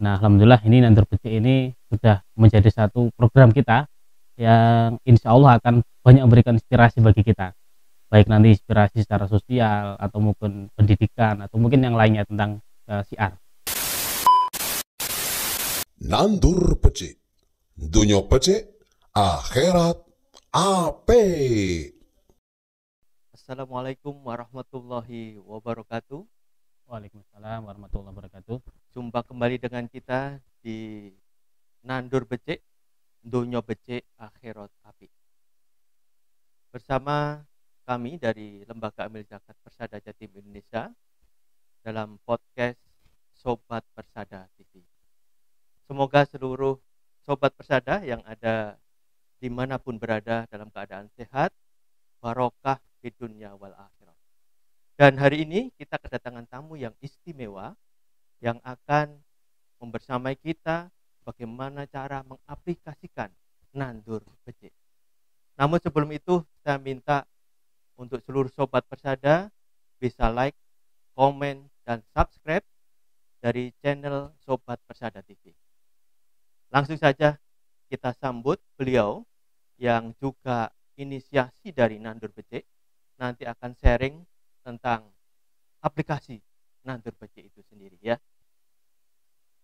Nah, alhamdulillah ini Nandur Becik ini sudah menjadi satu program kita yang insya Allah akan banyak memberikan inspirasi bagi kita. Baik nanti inspirasi secara sosial atau mungkin pendidikan atau mungkin yang lainnya tentang siar. Nandur Becik, dunia becik, akhirat apik. Assalamualaikum warahmatullahi wabarakatuh. Waalaikumsalam warahmatullahi wabarakatuh. Jumpa kembali dengan kita di Nandur Becik, dunia becik, akhirat apik. Bersama kami dari Lembaga Amil Zakat Persada Jatim Indonesia dalam podcast Sobat Persada TV. Semoga seluruh Sobat Persada yang ada dimanapun berada dalam keadaan sehat, barokah di dunia wal akhirat. Dan hari ini kita kedatangan tamu yang istimewa yang akan membersamai kita bagaimana cara mengaplikasikan Nandur Becik. Namun sebelum itu saya minta untuk seluruh Sobat Persada bisa like, komen, dan subscribe dari channel Sobat Persada TV. Langsung saja kita sambut beliau yang juga inisiasi dari Nandur Becik. Nanti akan sharing tentang aplikasi Nandur Becik itu sendiri ya.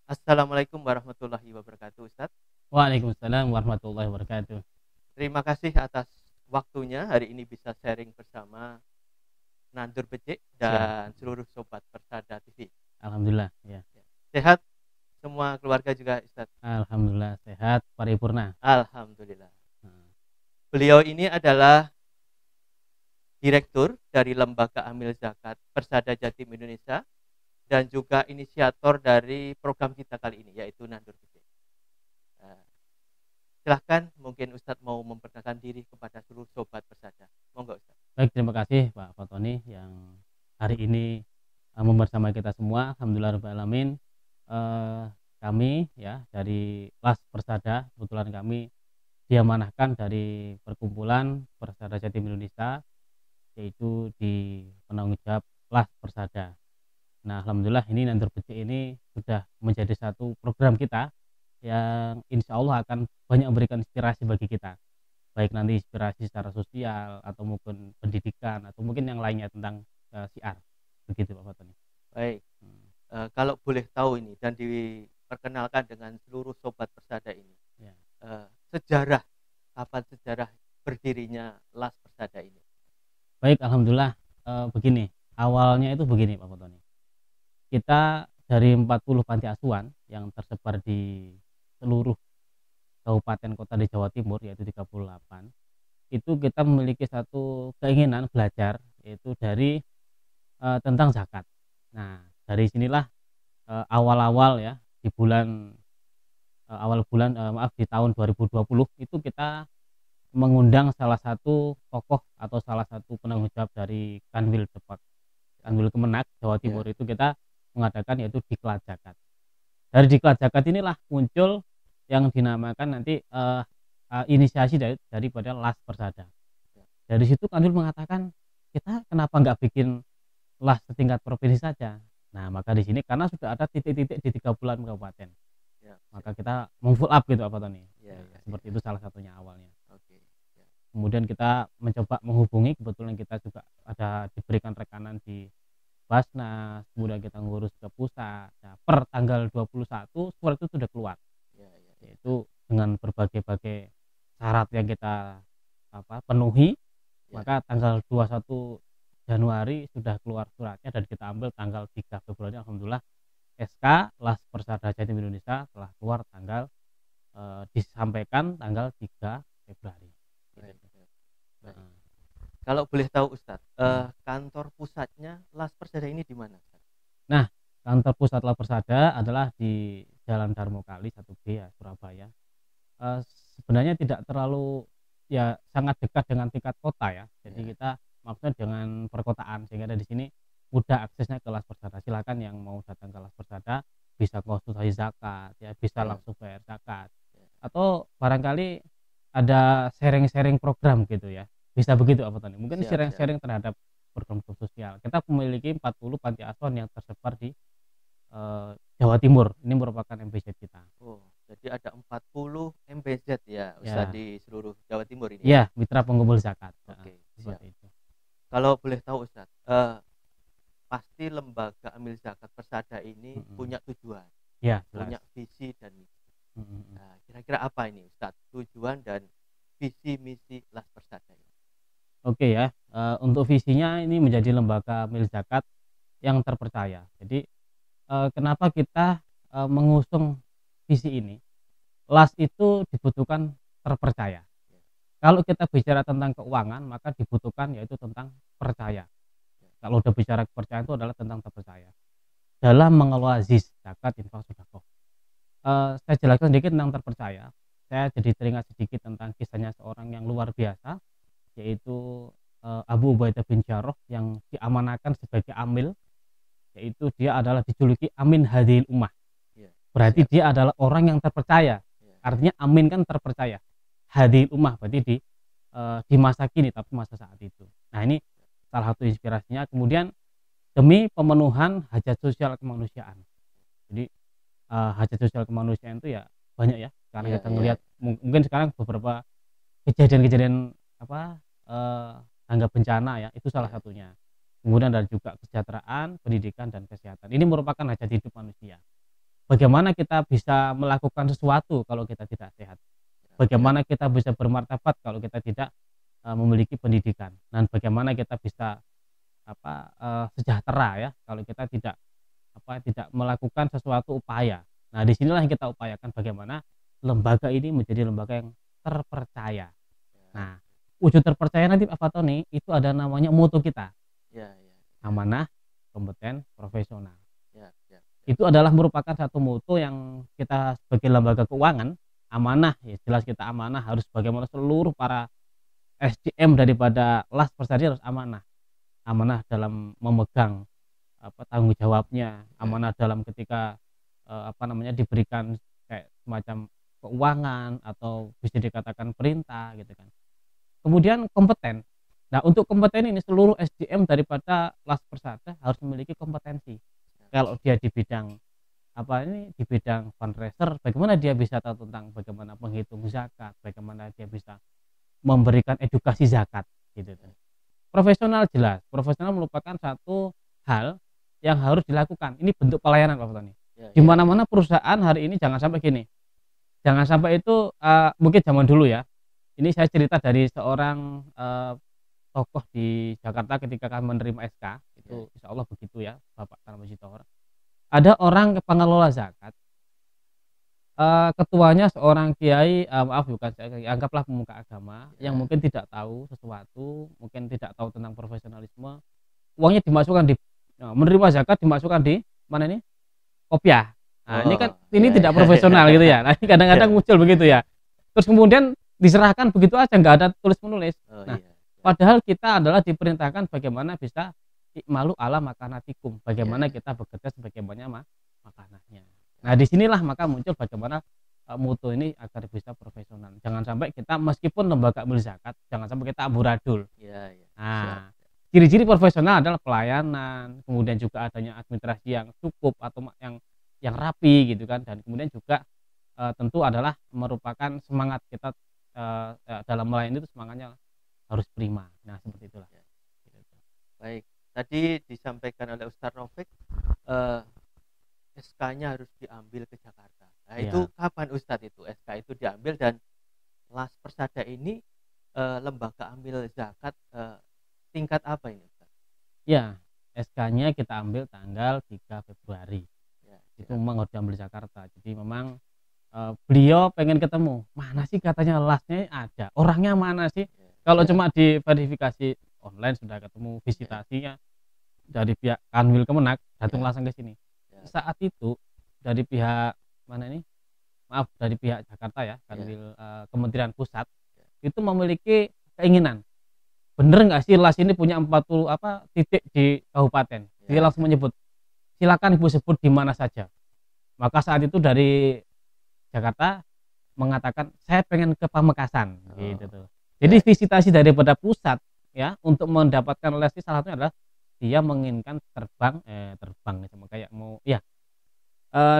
Assalamualaikum warahmatullahi wabarakatuh, Ustadz. Waalaikumsalam warahmatullahi wabarakatuh. Terima kasih atas waktunya hari ini bisa sharing bersama Nandur Becik dan seluruh Sobat Persada TV. Alhamdulillah ya. Sehat semua keluarga juga, Ustadz? Alhamdulillah sehat paripurna. Alhamdulillah. Beliau ini adalah Direktur dari Lembaga Amil Zakat Persada Jatim Indonesia dan juga inisiator dari program kita kali ini yaitu Nandur Becik. Silahkan mungkin Ustadz mau memperkenalkan diri kepada seluruh Sobat Persada. Monggo Ustadz. Baik, terima kasih Pak Fatoni yang hari ini membersamai kita semua. Alhamdulillah rabbil alamin. Kami ya dari LAS Persada, kebetulan kami diamanahkan dari perkumpulan Persada Jatim Indonesia, yaitu di penanggung jawab LAS Persada. Nah, alhamdulillah ini Nandur Becik ini sudah menjadi satu program kita yang insya Allah akan banyak memberikan inspirasi bagi kita. Baik nanti inspirasi secara sosial atau mungkin pendidikan atau mungkin yang lainnya tentang siar. Begitu Pak Fatoni. Baik. Kalau boleh tahu ini dan diperkenalkan dengan seluruh Sobat Persada ini. Ya. Sejarah, kapan sejarah berdirinya LAS Persada ini? Baik, alhamdulillah begini. Awalnya itu begini Pak Fatoni. Kita dari 40 panti asuhan yang tersebar di seluruh kabupaten kota di Jawa Timur yaitu 38. Itu kita memiliki satu keinginan belajar yaitu dari tentang zakat. Nah, dari sinilah awal-awal ya di bulan di tahun 2020 itu kita mengundang salah satu tokoh atau salah satu penanggung jawab dari Kanwil Kemenak Jawa Timur itu kita mengadakan yaitu Diklat Zakat. Dari Diklat Zakat inilah muncul yang dinamakan nanti inisiasi daripada LAS Persada. Dari situ Kanwil mengatakan kita kenapa nggak bikin LAS setingkat provinsi saja. Nah, maka di sini karena sudah ada titik-titik di 30 kabupaten. Ya. Maka kita full up gitu apa Tony. Seperti itu salah satunya awalnya. Kemudian kita mencoba menghubungi, kebetulan kita juga ada diberikan rekanan di Basnas, kemudian kita ngurus ke pusat. Nah, per tanggal 21 surat itu sudah keluar. Yaitu dengan berbagai-bagai syarat yang kita penuhi. Maka tanggal 21 Januari sudah keluar suratnya dan kita ambil tanggal 3 Februari. Alhamdulillah SK LAS Persada Jatim Indonesia telah keluar tanggal disampaikan tanggal 3 Februari. Baik. Kalau boleh tahu Ustadz, kantor pusatnya LAS Persada ini di mana? Nah, kantor pusat LAS Persada adalah di Jalan Darmo Kali 1B ya, Surabaya. Sebenarnya tidak terlalu ya sangat dekat dengan tingkat kota ya. Jadi kita maksudnya dengan perkotaan sehingga ada di sini mudah aksesnya ke LAS Persada. Silakan yang mau datang ke LAS Persada bisa konsultasi zakat ya, bisa langsung bayar zakat. Atau barangkali ada sharing-sharing program gitu ya. Bisa begitu apa Tony? Mungkin sharing-sharing terhadap program sosial. Kita memiliki 40 panti asuhan yang tersebar di Jawa Timur. Ini merupakan MPZ kita. Oh, jadi ada 40 MPZ ya, Ya. Ustadz, di seluruh Jawa Timur ini. Ya, mitra pengumpul zakat. Oke, Seperti itu. Kalau boleh tahu Ustadz, pasti lembaga amil zakat Persada ini punya tujuan, Ya, punya jelas. visi dan misi. Mm-mm. Nah, kira-kira apa ini Ustadz, tujuan dan visi misi Las Persada ini? Oke ya, untuk visinya ini menjadi lembaga amil zakat yang terpercaya. Jadi kenapa kita mengusung visi ini? LAS itu dibutuhkan terpercaya. Kalau kita bicara tentang keuangan, maka dibutuhkan yaitu tentang percaya. Kalau udah bicara kepercayaan itu adalah tentang terpercaya. Dalam mengelola ZIS, zakat, infak, sedekah. Saya jelaskan sedikit tentang terpercaya. Saya jadi teringat sedikit tentang kisahnya seorang yang luar biasa, yaitu Abu Ubaidah bin Jarrah yang diamanahkan sebagai amil, yaitu dia adalah dijuluki Amin Hadhil Ummah. Berarti dia adalah orang yang terpercaya. Artinya Amin kan terpercaya. Hadhil Ummah berarti di masa kini tapi masa saat itu. Nah, ini salah satu inspirasinya. Kemudian demi pemenuhan hajat sosial kemanusiaan. Jadi hajat sosial kemanusiaan itu ya banyak ya. Karena kita ngelihat mungkin sekarang beberapa kejadian-kejadian tangga bencana ya, itu salah satunya. Kemudian ada juga kesejahteraan, pendidikan dan kesehatan. Ini merupakan hajat hidup manusia. Bagaimana kita bisa melakukan sesuatu kalau kita tidak sehat? Bagaimana kita bisa bermartabat kalau kita tidak memiliki pendidikan? Dan bagaimana kita bisa sejahtera ya kalau kita tidak melakukan sesuatu upaya. Nah, disinilah yang kita upayakan bagaimana lembaga ini menjadi lembaga yang terpercaya. Nah, wujud terpercaya nanti apa tahu nih? Itu ada namanya mutu kita. Amanah, kompeten, profesional. Itu adalah merupakan satu mutu yang kita sebagai lembaga keuangan, amanah ya jelas kita amanah, harus bagaimana seluruh para SDM daripada LAS Persada harus amanah dalam memegang tanggung jawabnya, amanah dalam ketika diberikan kayak semacam keuangan atau bisa dikatakan perintah gitu kan. Kemudian kompeten. Nah, untuk kompeten ini seluruh SDM daripada LAS Persada harus memiliki kompetensi. Kalau dia di bidang di bidang fundraiser, bagaimana dia bisa tahu tentang bagaimana menghitung zakat, bagaimana dia bisa memberikan edukasi zakat gitu. Profesional jelas, profesional merupakan satu hal yang harus dilakukan. Ini bentuk pelayanan Pak Tony. Di mana-mana perusahaan hari ini jangan sampai gini. Jangan sampai itu mungkin zaman dulu ya. Ini saya cerita dari seorang tokoh di Jakarta ketika kami menerima SK, itu insya Allah begitu ya Bapak Tarmizi Tohor. Ada orang pengelola zakat, ketuanya seorang kiai, anggaplah pemuka agama yang mungkin tidak tahu sesuatu, mungkin tidak tahu tentang profesionalisme, uangnya dimasukkan menerima zakat dimasukkan di mana ini? Kopiah. Nah, ini kan tidak profesional gitu ya. Nah, kadang-kadang muncul begitu ya. Terus kemudian diserahkan begitu aja, nggak ada tulis menulis. Padahal kita adalah diperintahkan bagaimana bisa ikmalu ala makanatikum, bagaimana kita bekerja sebagaimana makanannya. Nah, disinilah maka muncul bagaimana mutu ini agar bisa profesional. Jangan sampai kita meskipun lembaga amil zakat, jangan sampai kita amburadul. Nah, ciri-ciri profesional adalah pelayanan, kemudian juga adanya administrasi yang cukup atau yang rapi gitu kan, dan kemudian juga tentu adalah merupakan semangat kita dalam melayani itu semangatnya harus prima. Nah, seperti itulah. Baik, tadi disampaikan oleh Ustadz Raufik, SK-nya harus diambil ke Jakarta. Nah, itu kapan Ustadz itu SK itu diambil, dan LAS Persada ini lembaga ambil zakat tingkat apa ini Ustadz? Ya, SK-nya kita ambil tanggal 3 Februari. Itu memang harus diambil Jakarta. Jadi memang beliau pengen ketemu. Mana sih katanya LAS-nya ada, orangnya mana sih? Kalau cuma di verifikasi online sudah ketemu, visitasinya dari pihak Kanwil Kemenak datang langsung ke sini. Saat itu dari pihak dari pihak Jakarta ya, Kanwil Kementerian Pusat itu memiliki keinginan. Bener nggak sih LAS ini punya 40 titik di kabupaten? Dia langsung menyebut, silakan Ibu sebut di mana saja. Maka saat itu dari Jakarta mengatakan saya pengen ke Pamekasan gitu tuh. Jadi visitasi daripada pusat ya untuk mendapatkan les salah satunya adalah dia menginginkan terbang sama kayak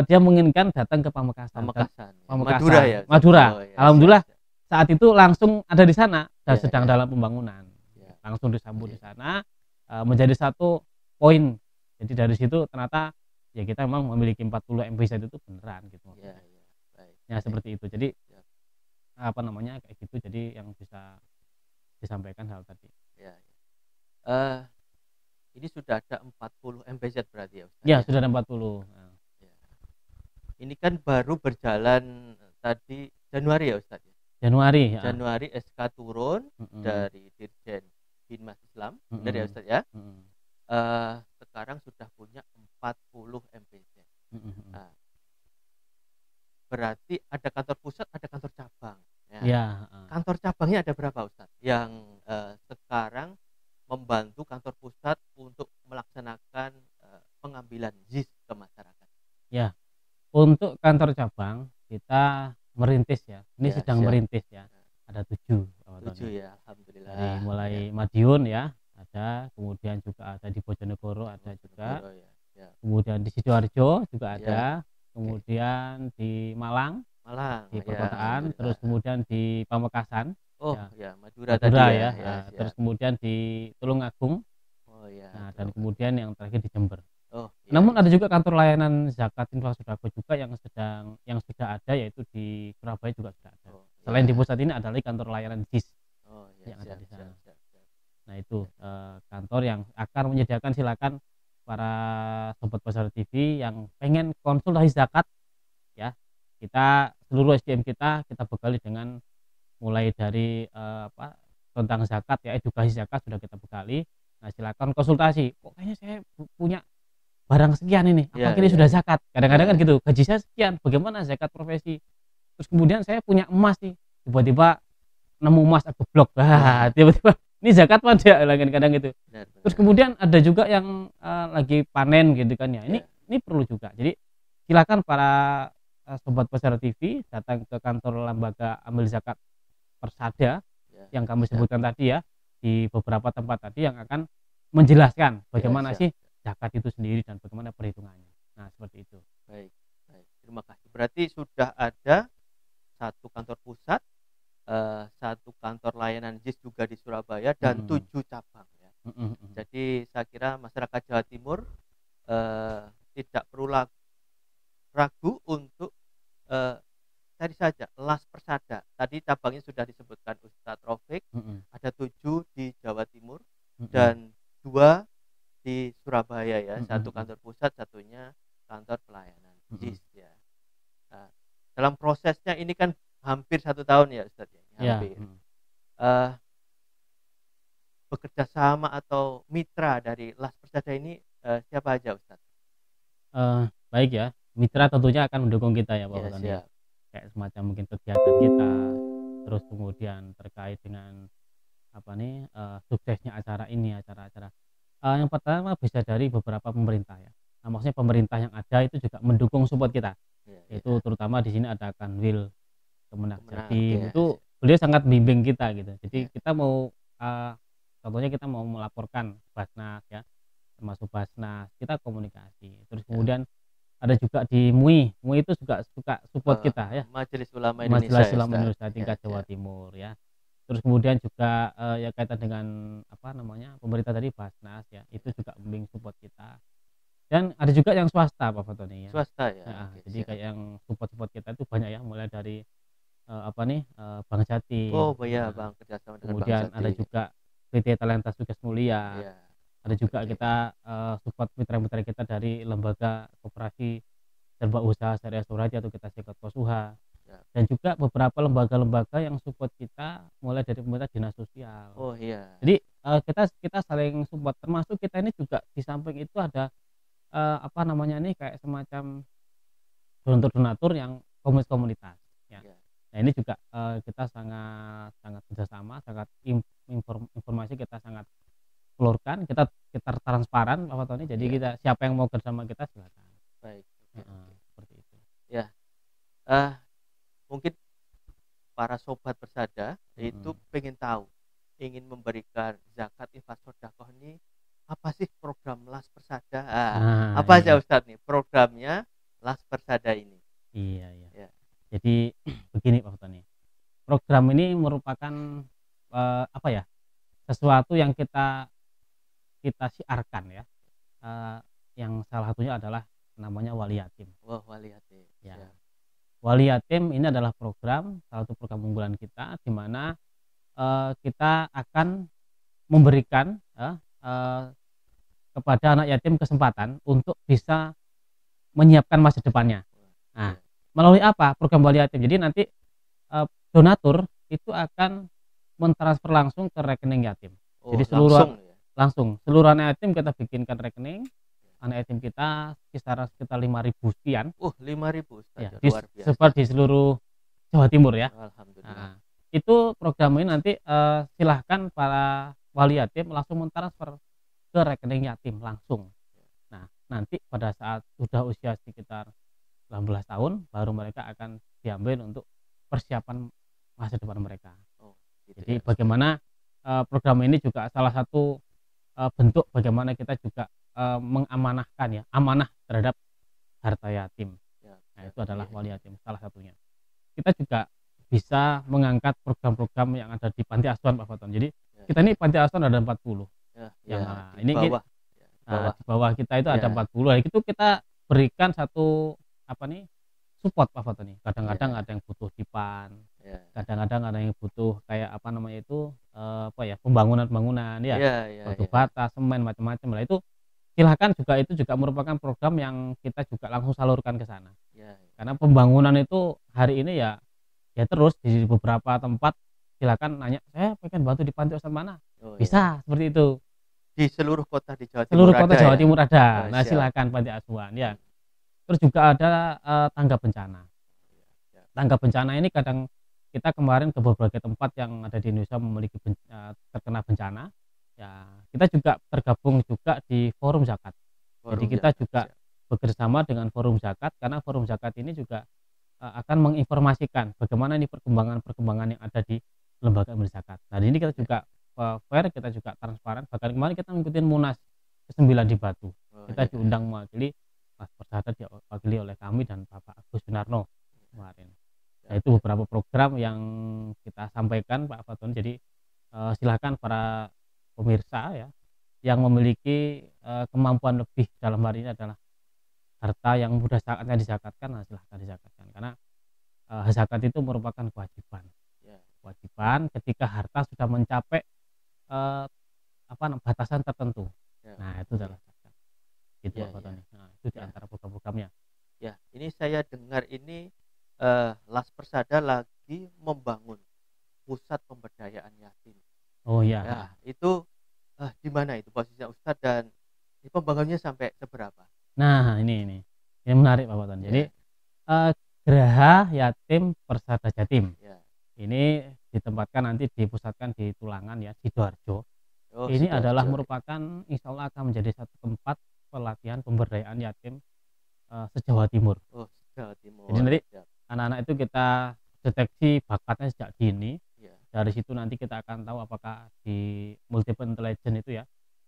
dia menginginkan datang ke Pamekasan. Pamekasan. Pamekasan. Madura ya. Madura. Oh, ya, Alhamdulillah siap, siap. saat itu langsung ada di sana dan Ya, sedang ya. dalam pembangunan. Ya. Langsung disambut Ya. di sana, menjadi satu poin. Jadi dari situ ternyata ya kita memang memiliki 40 MPZ itu beneran gitu. Ya, ya. Baik. Ya seperti itu. Jadi Ya. apa namanya kayak gitu. Jadi yang bisa disampaikan hal tadi. Ya, ya. Ini sudah ada 40 MPZ berarti ya Ustaz? Ya, sudah ada 40. Nah. Ya. Ini kan baru berjalan tadi Januari ya Ustaz? Januari ya. Januari SK turun dari Dirjen Binmas Islam, benar ya Ustaz ya? Sekarang sudah punya 40 MPZ. Nah, berarti ada kantor pusat, ada kantor cabang. Ya. Kantor cabangnya ada berapa Ustaz? Yang sekarang membantu kantor pusat untuk melaksanakan pengambilan JIS ke masyarakat. Ya, untuk kantor cabang kita merintis ya. Ini Ya, sedang siap. merintis ya. Ada 7. 7 ya, alhamdulillah. Dari mulai ya. Madiun ya, ada, kemudian juga ada di Bojonegoro ada juga. Ya. Kemudian di Sidoarjo juga Ya. ada. Kemudian di Malang di perkotaan, terus kemudian di Pamekasan. Oh ya, Madura tadi ya. terus kemudian di Tulungagung. Oh ya. Nah, dan kemudian yang terakhir di Jember. Oh, ya, Namun ya. ada juga kantor layanan zakat infak sodako juga yang sudah ada, yaitu di Surabaya juga sudah ada. Selain di pusat ini ada lagi kantor layanan JIS yang ada di sana. Nah itu kantor yang akan menyediakan, silakan para sobat Pasar TV yang pengen konsultasi zakat ya, kita seluruh SDM kita bekali dengan mulai dari tentang zakat ya, edukasi zakat sudah kita bekali. Nah silakan konsultasi, kok kayaknya saya punya barang sekian ini, apakah ini sudah zakat? Kadang-kadang kan gitu, gaji saya sekian, bagaimana zakat profesi? Terus kemudian saya punya emas nih, tiba-tiba nemu emas geblok, tiba-tiba ini zakat apa enggak, kadang-kadang gitu. Terus kemudian ada juga yang lagi panen gitu kan ya, ini perlu juga. Jadi silakan para sobat Pasar TV datang ke kantor lembaga amil zakat Persada yang kami sebutkan tadi ya, di beberapa tempat tadi yang akan menjelaskan bagaimana sih zakat itu sendiri dan bagaimana perhitungannya. Nah seperti itu. Baik. Terima kasih. Berarti sudah ada satu kantor pusat, satu kantor layanan JIS juga di Surabaya dan 7 cabang ya. Jadi saya kira masyarakat Jawa Timur tidak perlu ragu untuk cari saja Las Persada. Tadi cabangnya sudah disebutkan Ustadz Raufik, ada 7 di Jawa Timur dan 2 di Surabaya ya, satu kantor pusat, satunya kantor pelayanan JIS ya. Nah, dalam prosesnya ini kan hampir 1 tahun ya Ustadz ya, hampir. Bekerja sama atau mitra dari Las Persada ini siapa aja Ustadz? Baik ya, mitra tentunya akan mendukung kita ya Pak Tony. Kayak semacam mungkin kegiatan kita, terus kemudian terkait dengan suksesnya acara ini, acara-acara. Yang pertama bisa dari beberapa pemerintah ya. Nah, maksudnya pemerintah yang ada itu juga mendukung support kita. Itu terutama di sini ada Kanwil Kemenak Jatim, itu beliau sangat bimbing kita gitu. Jadi kita mau contohnya kita mau melaporkan Basnas ya, termasuk Basnas, kita komunikasi. Terus kemudian ada juga di MUI itu juga suka support kita ya, Majelis Ulama Indonesia tingkat Jawa Timur ya. Terus kemudian juga ya kaitan dengan pemerintah tadi Basnas ya, itu juga bimbing support kita. Dan ada juga yang swasta Pak Fatoni ya. Swasta ya. Jadi kayak yang support kita itu banyak ya, mulai dari Bank Jatim. Oh iya, Bang, kerjasama dengan Bank Jatim. Kemudian ada juga PT Talenta Sukses Mulia. Ada juga kita support mitra-mitra kita dari lembaga koperasi serba usaha syariah Surabaya atau kita Sekot Kosuha. Dan juga beberapa lembaga-lembaga yang support kita mulai dari pemerintah, dinas sosial. Oh iya. Jadi kita saling support, termasuk kita ini juga di samping itu ada kayak semacam donatur yang komunitas ya. Nah ini juga kita sangat kerjasama, sangat informasi kita sangat telurkan, kita transparan Pak Tony. Jadi kita siapa yang mau bersama kita silakan. Baik. Seperti itu. Ya. Mungkin para sobat Persada itu pengen tahu, ingin memberikan zakat infak sedekah ini apa sih program Las Persada? Apa aja Ustadz nih programnya Las Persada ini. Iya, iya. Ya. Jadi begini Pak Tony. Program ini merupakan apa ya? Sesuatu yang kita siarkan ya. Yang salah satunya adalah namanya Wali Yatim. Wah, Wali Yatim. Ya. Siap. Wali Yatim ini adalah program, salah satu program unggulan kita, di mana kita akan memberikan kepada anak yatim kesempatan untuk bisa menyiapkan masa depannya. Nah, melalui apa? Program Wali Yatim. Jadi nanti donatur itu akan mentransfer langsung ke rekening yatim. Oh, Jadi seluruh langsung ya? seluruh anak yatim kita bikinkan rekening. Anak yatim kita sekitar 5.000 sekian. 5.000 Ya, luar biasa. sebar di seluruh Jawa Timur ya. Alhamdulillah. Nah, itu program ini nanti silahkan para wali yatim langsung mentransfer ke rekening yatim langsung. Nah, nanti pada saat sudah usia sekitar 18 tahun baru mereka akan diambil untuk persiapan masa depan mereka. Gitu Jadi ya. bagaimana program ini juga salah satu bentuk bagaimana kita juga mengamanahkan ya, amanah terhadap harta yatim. Nah, itu adalah wali yatim salah satunya. Kita juga bisa mengangkat program-program yang ada di panti asuhan Pak Faton. Jadi kita ini panti asuhan ada 40. Ini di bawah kita itu ada 40. Itu kita berikan satu support Pak Faton nih. Kadang-kadang ada yang butuh dipan. Kadang-kadang ada yang butuh kayak pembangunan ya. Batu bata, semen, macam-macam. Lah itu silahkan juga, itu juga merupakan program yang kita juga langsung salurkan ke sana. Karena pembangunan itu hari ini ya terus di beberapa tempat silakan nanya, saya pengen bantu di panti asuhan mana? Bisa seperti itu. Di seluruh kota di Jawa Timur. Seluruh kota Jawa Timur ada. Nah, siap. silakan panti asuhan ya. Terus juga ada tangga bencana. Tangga bencana ini kadang kita kemarin ke berbagai tempat yang ada di Indonesia memiliki terkena bencana. Ya, kita juga tergabung juga di Forum Zakat. Jadi kita juga bekerjasama dengan Forum Zakat, karena Forum Zakat ini juga akan menginformasikan bagaimana ini perkembangan yang ada di lembaga amil zakat. Nah, ini kita juga fair, kita juga transparan. Bahkan kemarin kita mengikuti Munas ke-9 di Batu. Kita diundang mewakili Las Persada, diwakili oleh kami dan Bapak Agus Sunarno kemarin. Nah, itu beberapa program yang kita sampaikan Pak Faton. Jadi silakan para pemirsa ya yang memiliki kemampuan lebih dalam hari ini adalah harta yang mudah saatnya dizakatkan, nah silahkan dizakatkan, karena zakat itu merupakan kewajiban. Kewajiban ketika harta sudah mencapai batasan tertentu. Nah, itu adalah zakat. Gitu Pak Tony. Nah, itu di antara program-programnya. Ya, ini saya dengar ini Las Persada lagi membangun pusat pemberdayaan yatim. Oh iya. Ya, itu di mana itu posisinya Ustadz, dan ini pembangunannya sampai seberapa? Nah, ini menarik Pak Faton. Jadi Geraha Yatim Persada Jatim. Ini ditempatkan, nanti dipusatkan di Tulangan ya, Sidoarjo. Ini adalah merupakan insya Allah akan menjadi satu tempat pelatihan pemberdayaan yatim se-Jawa Timur. Jawa Timur. Jadi nanti anak-anak itu kita deteksi bakatnya sejak dini. Dari situ nanti kita akan tahu apakah di multiple intelligence itu ya.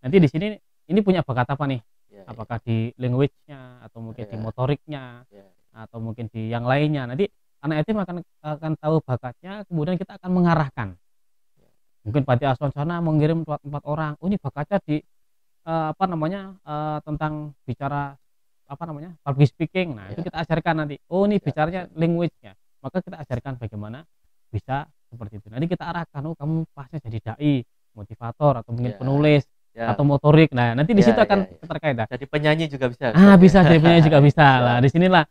Nanti di sini ini punya bakat apa nih? Apakah di language-nya, atau mungkin di motoriknya, atau mungkin di yang lainnya. Nanti anak yatim akan tahu bakatnya, kemudian kita akan mengarahkan. Mungkin panti asuhan sana mengirim 4 orang. Oh, ini bakatnya di tentang bicara public speaking. Nah, itu kita ajarkan nanti. Oh, ini bicaranya language-nya. Maka kita ajarkan bagaimana bisa seperti itu. Nanti kita arahkan, oh kamu pasnya jadi dai, motivator, atau mungkin penulis, atau motorik. Nah, nanti di situ akan terkait. Jadi penyanyi juga bisa. Bisa jadi penyanyi juga bisa. Lah, di sinilah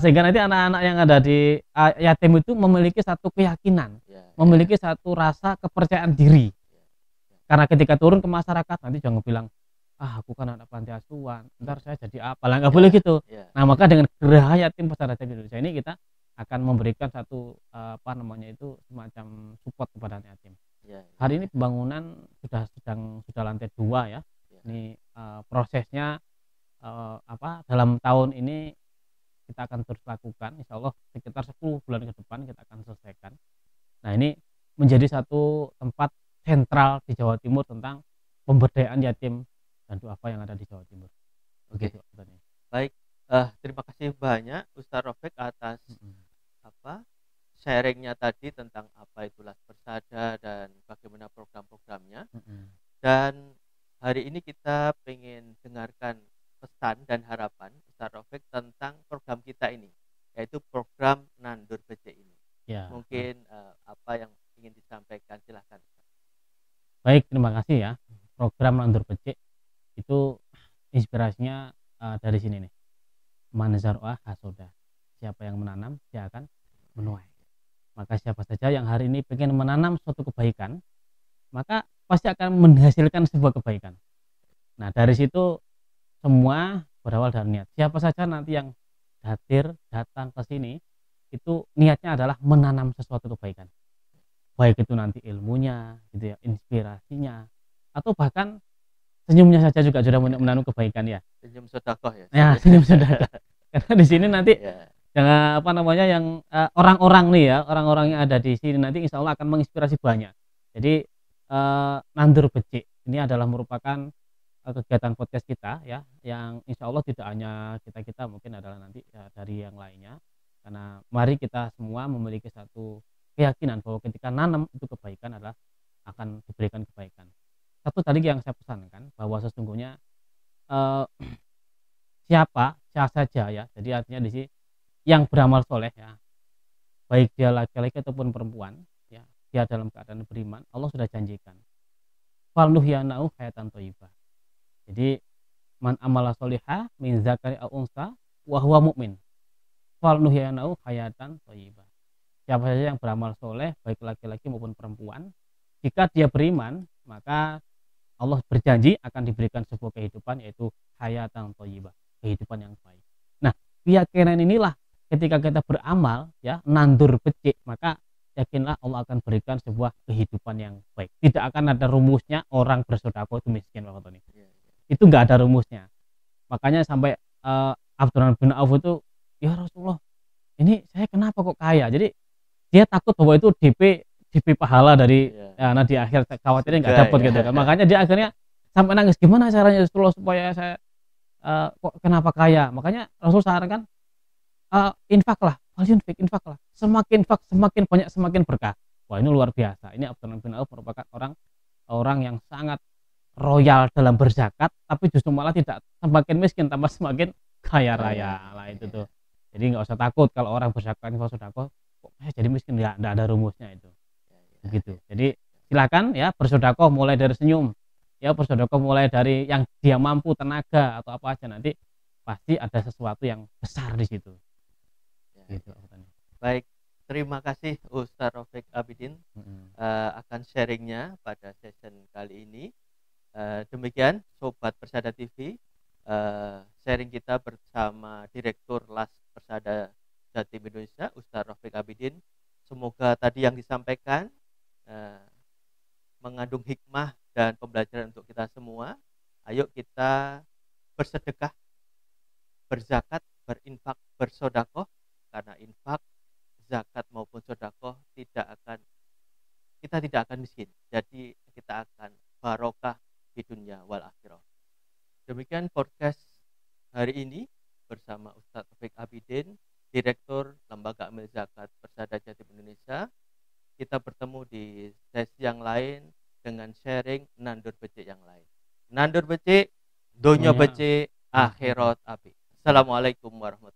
sehingga nanti anak-anak yang ada di yatim itu memiliki satu keyakinan, memiliki satu rasa kepercayaan diri. Karena ketika turun ke masyarakat nanti jangan bilang, aku kan anak panti asuhan, ntar saya jadi apa? Lah, nggak boleh gitu. Nah, maka dengan Geraha Yatim Persada Jatim Indonesia ini kita akan memberikan satu semacam support kepada anak yatim. Hari ini pembangunan sudah lantai 2 ya. Ini prosesnya dalam tahun ini kita akan terus lakukan, insya Allah sekitar 10 bulan ke depan kita akan selesaikan. Nah, ini menjadi satu tempat sentral di Jawa Timur tentang pemberdayaan yatim dan duafa yang ada di Jawa Timur. Begitu. Baik, Terima kasih banyak Ustaz Rofik atas apa sharingnya tadi tentang apa itu Las Persada dan bagaimana program-programnya. Dan hari ini kita pengen dengarkan pesan dan harapan Ustaz Rofik tentang program kita ini, yaitu program Nandur Becik ini. Ya. Mungkin apa yang ingin disampaikan, silahkan. Baik, terima kasih ya. Program Nandur Becik itu inspirasinya dari sini nih. Man zar'a hasoda. Siapa yang menanam, dia akan menuai. Maka siapa saja yang hari ini pengen menanam suatu kebaikan, maka pasti akan menghasilkan sebuah kebaikan. Nah, dari situ semua berawal dari niat. Siapa saja nanti yang datang ke sini, itu niatnya adalah menanam sesuatu kebaikan. Baik itu nanti ilmunya, gitu ya, inspirasinya, atau bahkan senyumnya saja juga sudah menanam kebaikan ya. Senyum sedekah ya. Ya, senyum sedekah. Karena di sini nanti Ya. yang apa namanya yang orang-orang nih ya, orang-orang yang ada di sini nanti insya Allah akan menginspirasi banyak. Jadi Nandur Becik ini adalah merupakan kegiatan podcast kita ya, yang insya Allah tidak hanya kita mungkin adalah nanti ya, dari yang lainnya. Karena mari kita semua memiliki satu keyakinan bahwa ketika nanam itu kebaikan adalah akan diberikan kebaikan. Satu tadi yang saya pesankan bahwa sesungguhnya siapa saja ya, jadi artinya di sini yang beramal soleh ya, baik dia laki-laki ataupun perempuan ya, dia dalam keadaan beriman, Allah sudah janjikan fal nuhyanau hayatan thayyibah. Jadi man amala solihah min zakari aw unsa wa huwa mu'min fal nuhyanau hayatan thayyibah. Siapa saja yang beramal soleh baik laki-laki maupun perempuan, jika dia beriman maka Allah berjanji akan diberikan sebuah kehidupan, yaitu hayatan thayyibah, kehidupan yang baik. Nah, keyakinan inilah ketika kita beramal ya, nandur becik, maka yakinlah Allah akan berikan sebuah kehidupan yang baik. Tidak akan ada rumusnya orang bersedekah itu miskin, Pak Tony. Itu nggak ada rumusnya. Makanya sampai Abdurrahman bin Auf itu, ya Rasulullah, ini saya kenapa kok kaya? Jadi dia takut bahwa itu DP pahala dari ya, nah di akhir khawatirnya nggak dapat gitu kan. Makanya dia akhirnya sampai nangis, gimana caranya Rasulullah supaya saya kok kenapa kaya? Makanya Rasul sarankan infaklah, infaklah. Semakin infak semakin banyak semakin berkah. Wah, ini luar biasa. Ini Abdurrahman bin Auf merupakan orang yang sangat royal dalam berzakat, tapi justru malah tidak semakin miskin tambah semakin kaya raya. Lah itu tuh. Jadi nggak usah takut kalau orang berzakat infak sedekah kok jadi miskin, nggak ada rumusnya itu. Begitu. Jadi silakan ya bersedekah mulai dari senyum, ya bersedekah mulai dari yang dia mampu, tenaga atau apa aja, nanti pasti ada sesuatu yang besar di situ. Gitu. Baik, terima kasih Ustaz Rofik Abidin akan sharingnya pada session kali ini. Demikian Sobat Persada TV, sharing kita bersama Direktur Las Persada Jatim Indonesia Ustaz Rofik Abidin. Semoga tadi yang disampaikan mengandung hikmah dan pembelajaran untuk kita semua. Ayo kita bersedekah, berzakat, berinfak, bersodakoh, karena infak, zakat maupun sodakoh kita tidak akan miskin. Jadi kita akan barokah di dunia wal akhirah. Demikian podcast hari ini bersama Ustadz Rofik Abidin, Direktur Lembaga Amil Zakat Persada Jatim Indonesia. Kita bertemu di sesi yang lain dengan sharing nandur becik yang lain. Nandur becik, donya becik, akhirat api. Assalamualaikum warahmatullahi wabarakatuh.